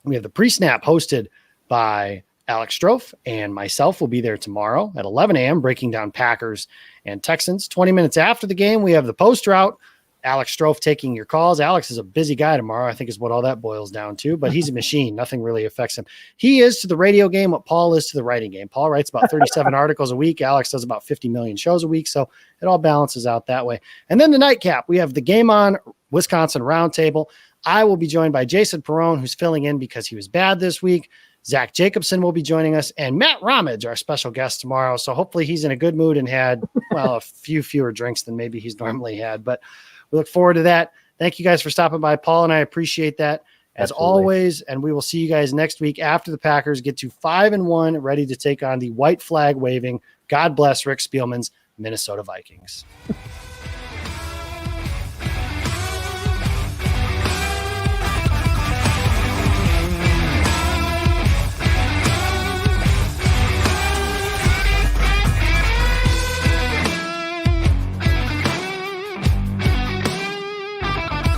We have the pre-snap hosted by Alex Strofe, and myself will be there tomorrow at 11 a.m. breaking down Packers and Texans. 20 minutes after the game, we have the post route. Alex Strofe taking your calls. Alex is a busy guy tomorrow, I think is what all that boils down to, but he's a machine. Nothing really affects him. He is to the radio game what Paul is to the writing game. Paul writes about 37 articles a week. Alex does about 50 million shows a week, so it all balances out that way. And then the nightcap, we have the Game On Wisconsin Roundtable. I will be joined by Jason Perrone, who's filling in because he was bad this week. Zach Jacobson will be joining us, and Matt Ramage, our special guest tomorrow. So hopefully he's in a good mood and had, a few fewer drinks than maybe he's normally had. But we look forward to that. Thank you guys for stopping by, Paul, and I appreciate that as always. And we will see you guys next week after the Packers get to 5-1, ready to take on the white flag waving, God bless Rick Spielman's Minnesota Vikings.